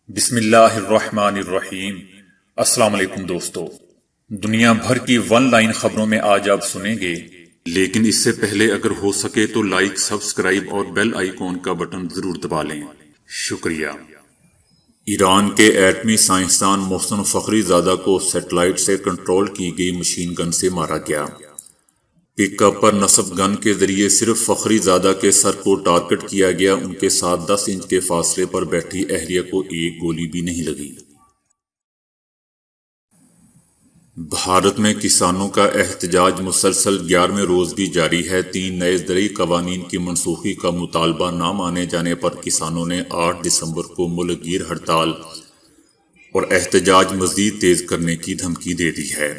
بسم اللہ الرحمن الرحیم۔ السلام علیکم دوستو، دنیا بھر کی ون لائن خبروں میں آج آپ سنیں گے، لیکن اس سے پہلے اگر ہو سکے تو لائک، سبسکرائب اور بیل آئیکن کا بٹن ضرور دبا لیں۔ شکریہ۔ ایران کے ایٹمی سائنسدان محسن فخری زادہ کو سیٹلائٹ سے کنٹرول کی گئی مشین گن سے مارا گیا۔ پک اپ پر نصب گن کے ذریعے صرف فخری زادہ کے سر کو ٹارگٹ کیا گیا، ان کے ساتھ 10 انچ کے فاصلے پر بیٹھی اہلیہ کو ایک گولی بھی نہیں لگی۔ بھارت میں کسانوں کا احتجاج مسلسل 11ویں روز بھی جاری ہے۔ 3 نئے زرعی قوانین کی منسوخی کا مطالبہ نہ مانے جانے پر کسانوں نے 8 دسمبر کو ملک گیر ہڑتال اور احتجاج مزید تیز کرنے کی دھمکی دے دی ہے۔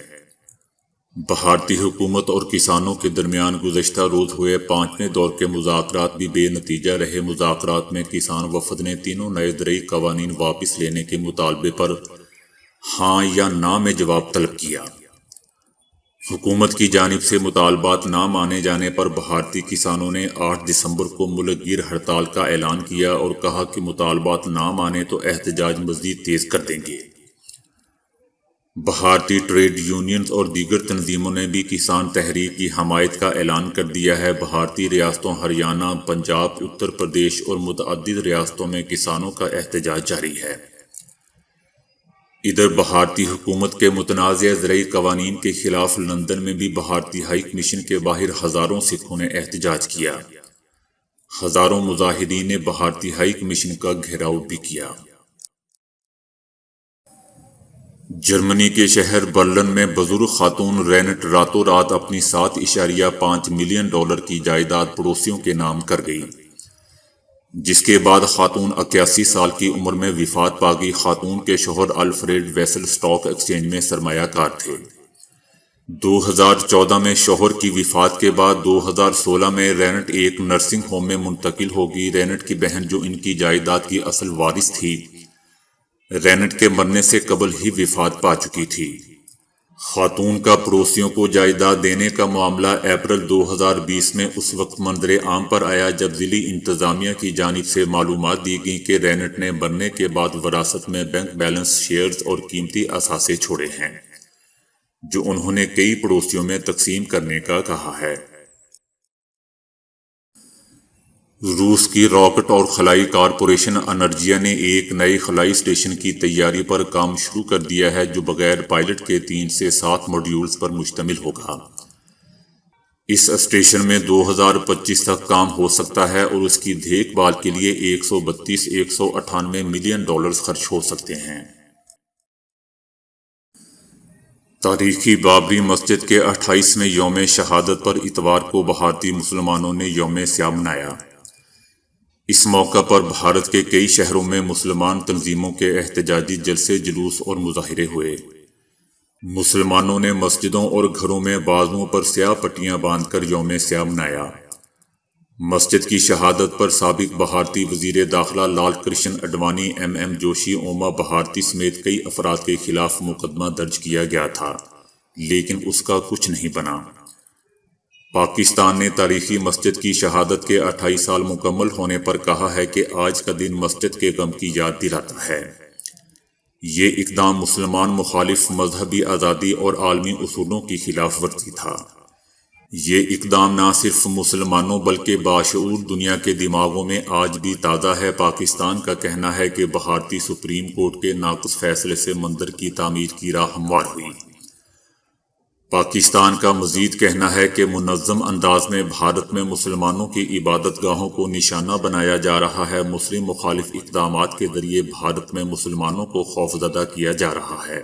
بھارتی حکومت اور کسانوں کے درمیان گزشتہ روز ہوئے 5ویں دور کے مذاکرات بھی بے نتیجہ رہے۔ مذاکرات میں کسان وفد نے تینوں نئے زرعی قوانین واپس لینے کے مطالبے پر ہاں یا نہ میں جواب طلب کیا۔ حکومت کی جانب سے مطالبات نہ مانے جانے پر بھارتی کسانوں نے 8 دسمبر کو ملک گیر ہڑتال کا اعلان کیا اور کہا کہ مطالبات نہ مانے تو احتجاج مزید تیز کر دیں گے۔ بھارتی ٹریڈ یونینز اور دیگر تنظیموں نے بھی کسان تحریک کی حمایت کا اعلان کر دیا ہے۔ بھارتی ریاستوں ہریانہ، پنجاب، اتر پردیش اور متعدد ریاستوں میں کسانوں کا احتجاج جاری ہے۔ ادھر بھارتی حکومت کے متنازع زرعی قوانین کے خلاف لندن میں بھی بھارتی ہائی کمیشن کے باہر ہزاروں سکھوں نے احتجاج کیا۔ ہزاروں مظاہرین نے بھارتی ہائی کمیشن کا گھیراؤ بھی کیا۔ جرمنی کے شہر برلن میں بزرگ خاتون رینٹ راتوں رات اپنی 7.5 ملین ڈالر کی جائیداد پڑوسیوں کے نام کر گئی، جس کے بعد خاتون 81 سال کی عمر میں وفات پا گئی۔ خاتون کے شوہر الفریڈ ویسل اسٹاک ایکسچینج میں سرمایہ کار تھے۔ 2014 میں شوہر کی وفات کے بعد 2016 میں رینٹ ایک نرسنگ ہوم میں منتقل ہوگی۔ رینٹ کی بہن، جو ان کی جائیداد کی اصل وارث تھی، رینٹ کے مرنے سے قبل ہی وفات پا چکی تھی۔ خاتون کا پڑوسیوں کو جائیداد دینے کا معاملہ اپریل 2020 میں اس وقت منظر عام پر آیا جب ضلعی انتظامیہ کی جانب سے معلومات دی گئی کہ رینٹ نے مرنے کے بعد وراثت میں بینک بیلنس، شیئرز اور قیمتی اثاثے چھوڑے ہیں، جو انہوں نے کئی پڑوسیوں میں تقسیم کرنے کا کہا ہے۔ روس کی راکٹ اور خلائی کارپوریشن انرجیا نے ایک نئے خلائی اسٹیشن کی تیاری پر کام شروع کر دیا ہے، جو بغیر پائلٹ کے 3 سے 7 ماڈیولز پر مشتمل ہوگا۔ اس اسٹیشن میں 2025 تک کام ہو سکتا ہے اور اس کی دیکھ بھال کے لیے 198 ملین ڈالرز خرچ ہو سکتے ہیں۔ تاریخی بابری مسجد کے 28ویں یوم شہادت پر اتوار کو بھارتی مسلمانوں نے یوم سیاہ منایا۔ اس موقع پر بھارت کے کئی شہروں میں مسلمان تنظیموں کے احتجاجی جلسے، جلوس اور مظاہرے ہوئے۔ مسلمانوں نے مسجدوں اور گھروں میں بازوؤں پر سیاہ پٹیاں باندھ کر یوم سیاہ منایا۔ مسجد کی شہادت پر سابق بھارتی وزیر داخلہ لال کرشن اڈوانی، ایم جوشی، اوما بھارتی سمیت کئی افراد کے خلاف مقدمہ درج کیا گیا تھا، لیکن اس کا کچھ نہیں بنا۔ پاکستان نے تاریخی مسجد کی شہادت کے 28 سال مکمل ہونے پر کہا ہے کہ آج کا دن مسجد کے غم کی یاد دلاتا ہے۔ یہ اقدام مسلمان مخالف مذہبی آزادی اور عالمی اصولوں کی خلاف ورزی تھا۔ یہ اقدام نہ صرف مسلمانوں بلکہ باشعور دنیا کے دماغوں میں آج بھی تازہ ہے۔ پاکستان کا کہنا ہے کہ بھارتی سپریم کورٹ کے ناقص فیصلے سے مندر کی تعمیر کی راہ ہموار ہوئی۔ پاکستان کا مزید کہنا ہے کہ منظم انداز میں بھارت میں مسلمانوں کی عبادت گاہوں کو نشانہ بنایا جا رہا ہے۔ مسلم مخالف اقدامات کے ذریعے بھارت میں مسلمانوں کو خوفزدہ کیا جا رہا ہے۔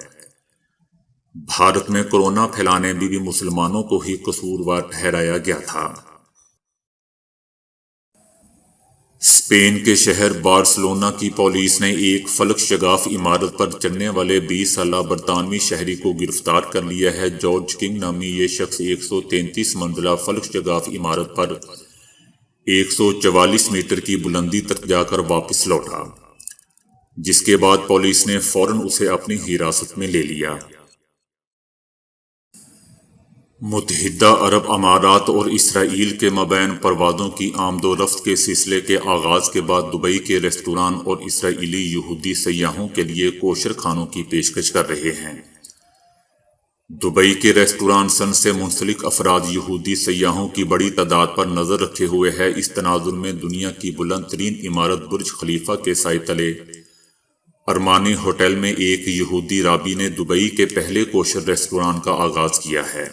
بھارت میں کورونا پھیلانے میں بھی مسلمانوں کو ہی قصوروار ٹھہرایا گیا تھا۔ اسپین کے شہر بارسلونا کی پولیس نے ایک فلک شگاف عمارت پر چڑھنے والے 20 سالہ برطانوی شہری کو گرفتار کر لیا ہے۔ جارج کنگ نامی یہ شخص 133 منزلہ فلک شگاف عمارت پر 144 میٹر کی بلندی تک جا کر واپس لوٹا، جس کے بعد پولیس نے فوراً اسے اپنی حراست میں لے لیا۔ متحدہ عرب امارات اور اسرائیل کے مابین پروازوں کی آمد و رفت کے سلسلے کے آغاز کے بعد دبئی کے ریستوران اور اسرائیلی یہودی سیاحوں کے لیے کوشر کھانوں کی پیشکش کر رہے ہیں۔ دبئی کے ریستوران سن سے منسلک افراد یہودی سیاحوں کی بڑی تعداد پر نظر رکھے ہوئے ہے۔ اس تناظر میں دنیا کی بلند ترین عمارت برج خلیفہ کے سائے تلے ارمانی ہوٹل میں ایک یہودی رابی نے دبئی کے پہلے کوشر ریستوران کا آغاز کیا ہے۔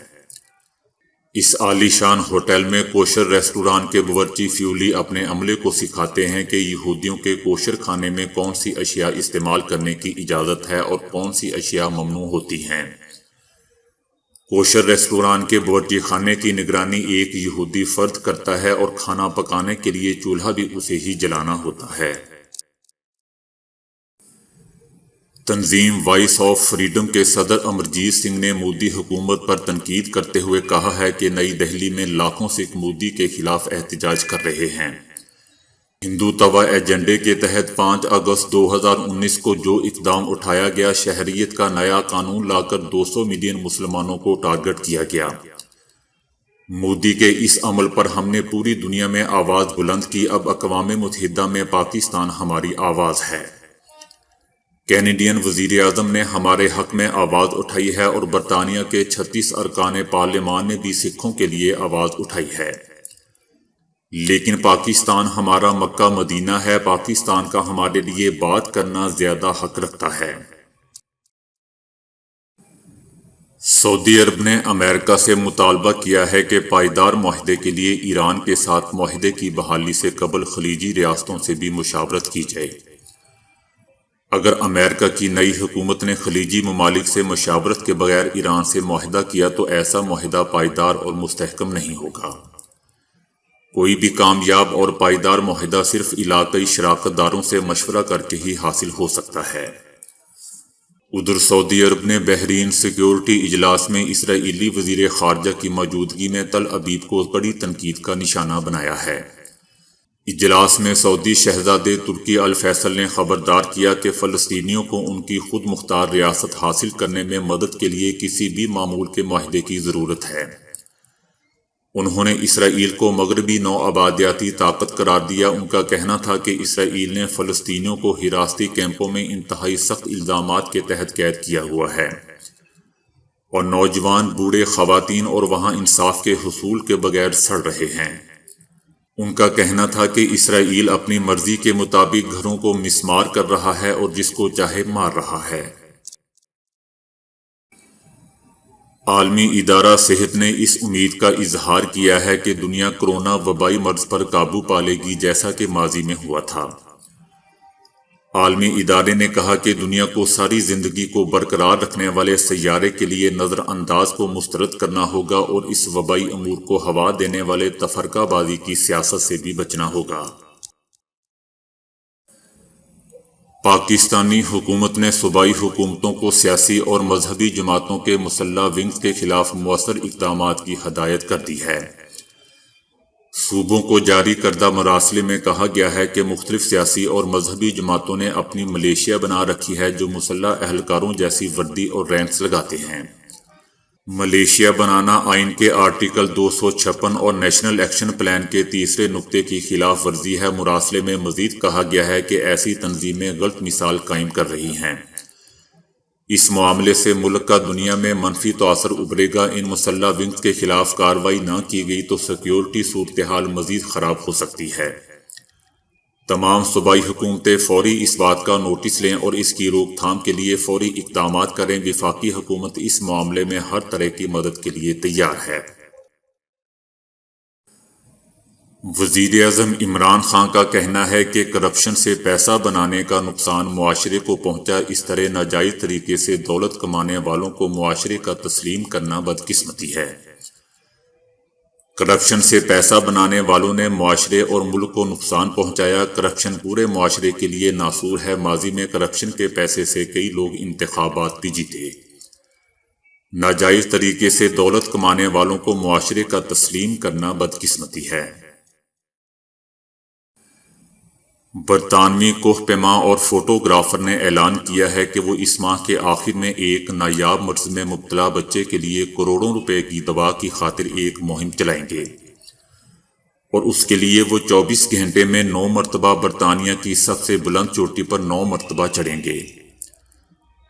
اس عالی شان ہوٹل میں کوشر ریستوران کے باورچی فیولی اپنے عملے کو سکھاتے ہیں کہ یہودیوں کے کوشر کھانے میں کون سی اشیاء استعمال کرنے کی اجازت ہے اور کون سی اشیاء ممنوع ہوتی ہیں۔ کوشر ریستوران کے باورچی خانے کی نگرانی ایک یہودی فرد کرتا ہے اور کھانا پکانے کے لیے چولہا بھی اسے ہی جلانا ہوتا ہے۔ تنظیم وائس آف فریڈم کے صدر امرجیت سنگھ نے مودی حکومت پر تنقید کرتے ہوئے کہا ہے کہ نئی دہلی میں لاکھوں سکھ مودی کے خلاف احتجاج کر رہے ہیں۔ ہندوتوا ایجنڈے کے تحت 5 اگست 2019 کو جو اقدام اٹھایا گیا، شہریت کا نیا قانون لا کر 200 ملین مسلمانوں کو ٹارگٹ کیا گیا۔ مودی کے اس عمل پر ہم نے پوری دنیا میں آواز بلند کی۔ اب اقوام متحدہ میں پاکستان ہماری آواز ہے۔ کینیڈین وزیر اعظم نے ہمارے حق میں آواز اٹھائی ہے اور برطانیہ کے 36 ارکان پارلیمان نے بھی سکھوں کے لیے آواز اٹھائی ہے۔ لیکن پاکستان ہمارا مکہ مدینہ ہے۔ پاکستان کا ہمارے لیے بات کرنا زیادہ حق رکھتا ہے۔ سعودی عرب نے امریکہ سے مطالبہ کیا ہے کہ پائیدار معاہدے کے لیے ایران کے ساتھ معاہدے کی بحالی سے قبل خلیجی ریاستوں سے بھی مشاورت کی جائے۔ اگر امریکہ کی نئی حکومت نے خلیجی ممالک سے مشاورت کے بغیر ایران سے معاہدہ کیا تو ایسا معاہدہ پائیدار اور مستحکم نہیں ہوگا۔ کوئی بھی کامیاب اور پائیدار معاہدہ صرف علاقائی شراکت داروں سے مشورہ کر کے ہی حاصل ہو سکتا ہے۔ ادھر سعودی عرب نے بحرین سیکیورٹی اجلاس میں اسرائیلی وزیر خارجہ کی موجودگی میں تل ابیب کو کڑی تنقید کا نشانہ بنایا ہے۔ اجلاس میں سعودی شہزادے ترکی الفیصل نے خبردار کیا کہ فلسطینیوں کو ان کی خود مختار ریاست حاصل کرنے میں مدد کے لیے کسی بھی معمول کے معاہدے کی ضرورت ہے۔ انہوں نے اسرائیل کو مغربی نو آبادیاتی طاقت قرار دیا۔ ان کا کہنا تھا کہ اسرائیل نے فلسطینیوں کو حراستی کیمپوں میں انتہائی سخت الزامات کے تحت قید کیا ہوا ہے اور نوجوان، بوڑھے، خواتین اور وہاں انصاف کے حصول کے بغیر سڑ رہے ہیں۔ ان کا کہنا تھا کہ اسرائیل اپنی مرضی کے مطابق گھروں کو مسمار کر رہا ہے اور جس کو چاہے مار رہا ہے۔ عالمی ادارہ صحت نے اس امید کا اظہار کیا ہے کہ دنیا کورونا وبائی مرض پر قابو پا لے گی جیسا کہ ماضی میں ہوا تھا۔ عالمی ادارے نے کہا کہ دنیا کو ساری زندگی کو برقرار رکھنے والے سیارے کے لیے نظر انداز کو مسترد کرنا ہوگا اور اس وبائی امور کو ہوا دینے والے تفرقہ بازی کی سیاست سے بھی بچنا ہوگا۔ پاکستانی حکومت نے صوبائی حکومتوں کو سیاسی اور مذہبی جماعتوں کے مسلح ونگز کے خلاف مؤثر اقدامات کی ہدایت کر دی ہے۔ صوبوں کو جاری کردہ مراسلے میں کہا گیا ہے کہ مختلف سیاسی اور مذہبی جماعتوں نے اپنی ملیشیا بنا رکھی ہے جو مسلح اہلکاروں جیسی وردی اور رینکس لگاتے ہیں۔ ملیشیا بنانا آئین کے آرٹیکل 256 اور نیشنل ایکشن پلان کے 3 نقطے کی خلاف ورزی ہے۔ مراسلے میں مزید کہا گیا ہے کہ ایسی تنظیمیں غلط مثال قائم کر رہی ہیں۔ اس معاملے سے ملک کا دنیا میں منفی تاثر ابھرے گا۔ ان مسلح ونگز کے خلاف کارروائی نہ کی گئی تو سیکیورٹی صورتحال مزید خراب ہو سکتی ہے۔ تمام صوبائی حکومتیں فوری اس بات کا نوٹس لیں اور اس کی روک تھام کے لیے فوری اقدامات کریں۔ وفاقی حکومت اس معاملے میں ہر طرح کی مدد کے لیے تیار ہے۔ وزیر اعظم عمران خان کا کہنا ہے کہ کرپشن سے پیسہ بنانے کا نقصان معاشرے کو پہنچا۔ اس طرح ناجائز طریقے سے دولت کمانے والوں کو معاشرے کا تسلیم کرنا بدقسمتی ہے۔ کرپشن سے پیسہ بنانے والوں نے معاشرے اور ملک کو نقصان پہنچایا۔ کرپشن پورے معاشرے کے لیے ناسور ہے۔ ماضی میں کرپشن کے پیسے سے کئی لوگ انتخابات بھی جیتے۔ ناجائز طریقے سے دولت کمانے والوں کو معاشرے کا تسلیم کرنا بدقسمتی ہے۔ برطانوی کوہ پیما اور فوٹوگرافر نے اعلان کیا ہے کہ وہ اس ماہ کے آخر میں ایک نایاب مرض میں مبتلا بچے کے لیے کروڑوں روپے کی دوا کی خاطر ایک مہم چلائیں گے، اور اس کے لیے وہ 24 گھنٹے میں 9 مرتبہ برطانیہ کی سب سے بلند چوٹی پر 9 مرتبہ چڑھیں گے۔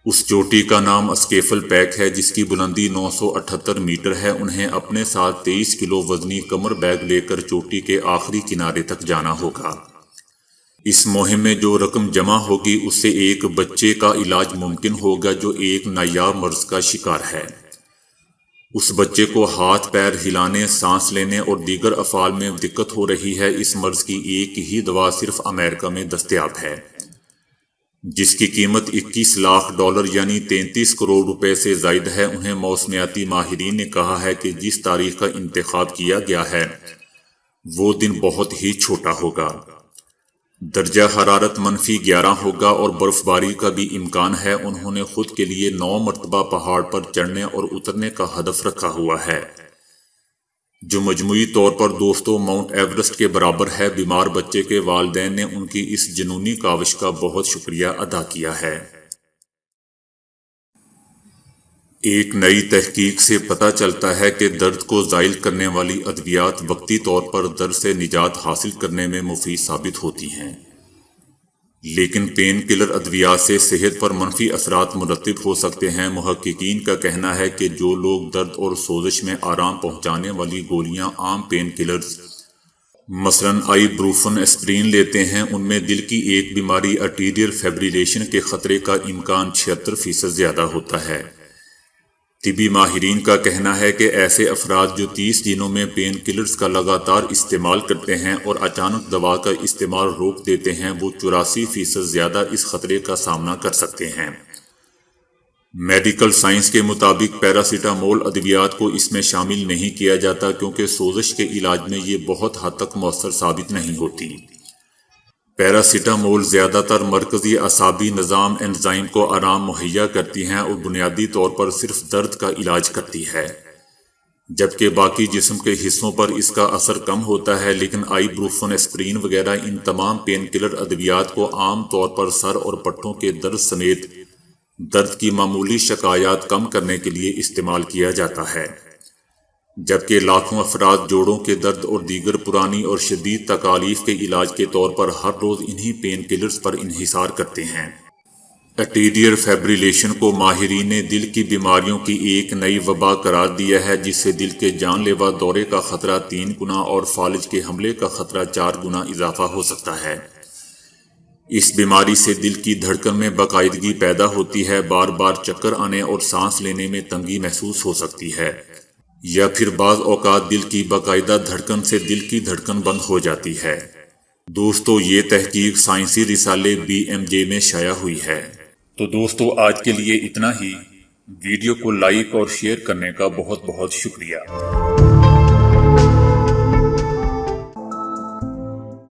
اس چوٹی کا نام اسکیفل پیک ہے، جس کی بلندی 978 میٹر ہے۔ انہیں اپنے ساتھ 23 کلو وزنی کمر بیگ لے کر چوٹی کے آخری کنارے تک جانا ہوگا۔ اس مہم میں جو رقم جمع ہوگی اس سے ایک بچے کا علاج ممکن ہوگا جو ایک نایاب مرض کا شکار ہے۔ اس بچے کو ہاتھ پیر ہلانے، سانس لینے اور دیگر افعال میں دقت ہو رہی ہے۔ اس مرض کی ایک ہی دوا صرف امریکہ میں دستیاب ہے، جس کی قیمت $21 لاکھ یعنی 33 کروڑ روپے سے زائد ہے۔ انہیں موسمیاتی ماہرین نے کہا ہے کہ جس تاریخ کا انتخاب کیا گیا ہے وہ دن بہت ہی چھوٹا ہوگا۔ درجہ حرارت -11 ہوگا اور برف باری کا بھی امکان ہے۔ انہوں نے خود کے لیے 9 مرتبہ پہاڑ پر چڑھنے اور اترنے کا ہدف رکھا ہوا ہے، جو مجموعی طور پر دوستو ماؤنٹ ایورسٹ کے برابر ہے۔ بیمار بچے کے والدین نے ان کی اس جنونی کاوش کا بہت شکریہ ادا کیا ہے۔ ایک نئی تحقیق سے پتہ چلتا ہے کہ درد کو زائل کرنے والی ادویات وقتی طور پر درد سے نجات حاصل کرنے میں مفید ثابت ہوتی ہیں، لیکن پین کلر ادویات سے صحت پر منفی اثرات مرتب ہو سکتے ہیں۔ محققین کا کہنا ہے کہ جو لوگ درد اور سوزش میں آرام پہنچانے والی گولیاں، عام پین کلرز مثلاً آئی بروفن اسپرین لیتے ہیں، ان میں دل کی ایک بیماری آرٹیریل فائبریلیشن کے خطرے کا امکان 76% زیادہ ہوتا ہے۔ طبی ماہرین کا کہنا ہے کہ ایسے افراد جو 30 دنوں میں پین کلرز کا لگاتار استعمال کرتے ہیں اور اچانک دوا کا استعمال روک دیتے ہیں، وہ 84% زیادہ اس خطرے کا سامنا کر سکتے ہیں۔ میڈیکل سائنس کے مطابق پیراسیٹامول ادویات کو اس میں شامل نہیں کیا جاتا کیونکہ سوزش کے علاج میں یہ بہت حد تک مؤثر ثابت نہیں ہوتی۔ پیراسیٹامول زیادہ تر مرکزی اعصابی نظام انزائم کو آرام مہیا کرتی ہیں اور بنیادی طور پر صرف درد کا علاج کرتی ہے، جبکہ باقی جسم کے حصوں پر اس کا اثر کم ہوتا ہے۔ لیکن آئی بروفن اسپرین وغیرہ ان تمام پین کلر ادویات کو عام طور پر سر اور پٹھوں کے درد سمیت درد کی معمولی شکایات کم کرنے کے لیے استعمال کیا جاتا ہے، جبکہ لاکھوں افراد جوڑوں کے درد اور دیگر پرانی اور شدید تکالیف کے علاج کے طور پر ہر روز انہی پین کلرز پر انحصار کرتے ہیں۔ آرٹیریل فائبریلیشن کو ماہرین نے دل کی بیماریوں کی ایک نئی وبا قرار دیا ہے، جس سے دل کے جان لیوا دورے کا خطرہ 3 گنا اور فالج کے حملے کا خطرہ 4 گنا اضافہ ہو سکتا ہے۔ اس بیماری سے دل کی دھڑکن میں باقاعدگی پیدا ہوتی ہے، بار بار چکر آنے اور سانس لینے میں تنگی محسوس ہو سکتی ہے، یا پھر بعض اوقات دل کی باقاعدہ دھڑکن سے دل کی دھڑکن بند ہو جاتی ہے۔ دوستو، یہ تحقیق سائنسی رسالے BMJ میں شائع ہوئی ہے۔ تو دوستو، آج کے لیے اتنا ہی۔ ویڈیو کو لائک اور شیئر کرنے کا بہت بہت شکریہ۔